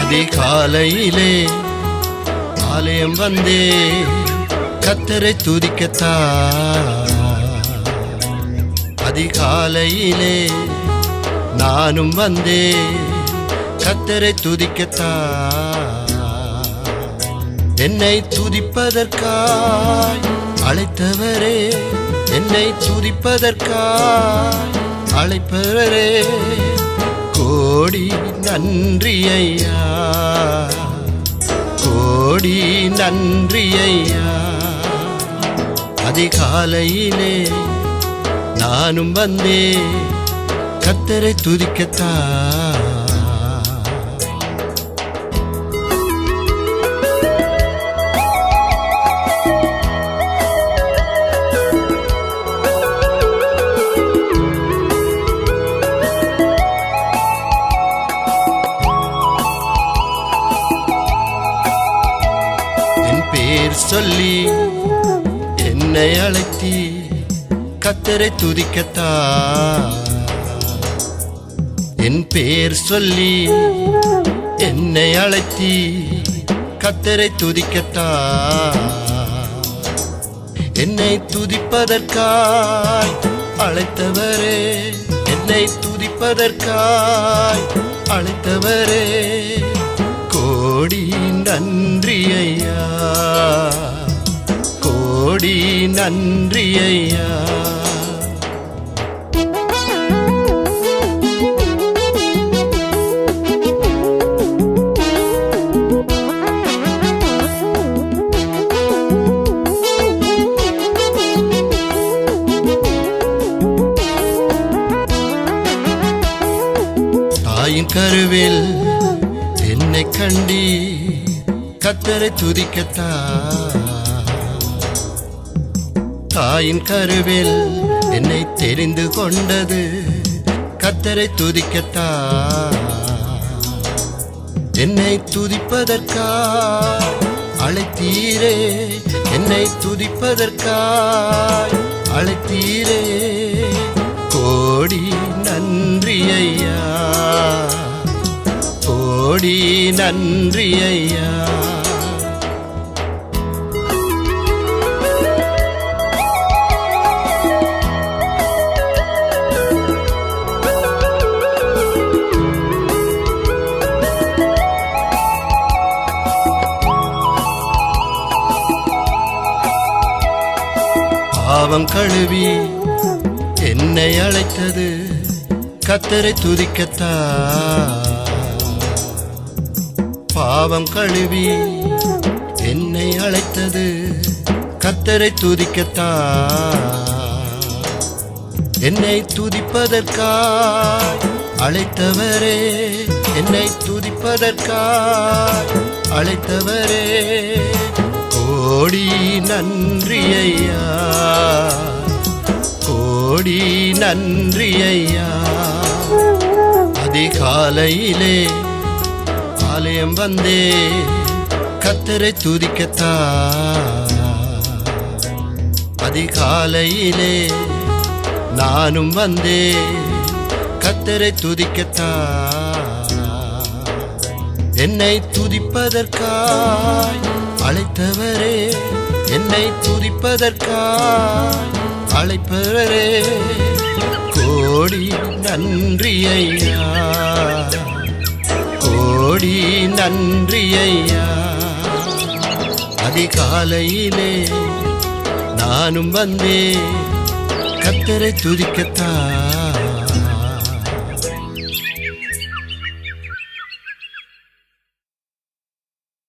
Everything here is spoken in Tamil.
அதிகாலையிலே ஆலயம் வந்தே கர்த்தரை துதிக்கத்தான். அதிகாலையிலே நானும் வந்தே கர்த்தரை துதிக்கத்தான். என்னை துதிப்பதற்காய் அழைத்தவரே, என்னை துதிப்பதற்காய் அழைப்பவரே, கோடி நன்றி ஐயா, கோடி நன்றி ஐயா. அதிகாலையிலே நானும் வந்தே கர்த்தரை துதிக்கத்தான். பேர் சொல்லி என்னை அழைத்தி கர்த்தரை துதிக்கத்தான். என் பேர் சொல்லி என்னை அழைத்தி கர்த்தரை துதிக்கத்தான். என்னை துதிப்பதற்காய் அழைத்தவரே, என்னை துதிப்பதற்காய் அழைத்தவரே, கோடி நன்றி ஐயா, கோடி நன்றி ஐயா. தாயின் கருவில் என்னை கண்டி கர்த்தரை துதிக்கத்தான். தாயின் கருவில் என்னை தெரிந்து கொண்டது கர்த்தரை துதிக்கத்தான். என்னை துதிப்பதற்காய் அழைத்தீரே, என்னை துதிப்பதற்காய் அழைத்தீரே, கோடி நன்றி ஐயா, கோடி நன்றி ஐயா. பாவம் கழுவி என்னை அழைத்தது கர்த்தரை துதிக்கத்தான். பாவம் கழுவி என்னை அழைத்தது கர்த்தரை துதிக்கத்தான். என்னை துதிப்பதற்காய் அழைத்தவரே, என்னை துதிப்பதற்காய் அழைத்தவரே, கோடி நன்றி ஐயா, கோடி நன்றி ஐயா. அதிகாலையிலே ஆலயம் வந்தே கர்த்தரை துதிக்கத்தான். அதிகாலையிலே நானும் வந்தே கர்த்தரை துதிக்கத்தான். என்னை துதிப்பதற்காய் அழைத்தவரே, என்னை துதிப்பதற்காய் அழைப்பவரே, கோடி நன்றி ஐயா, கோடி நன்றி ஐயா. அதிகாலையிலே நானும் வந்தே கர்த்தரை துதிக்கத்தான்.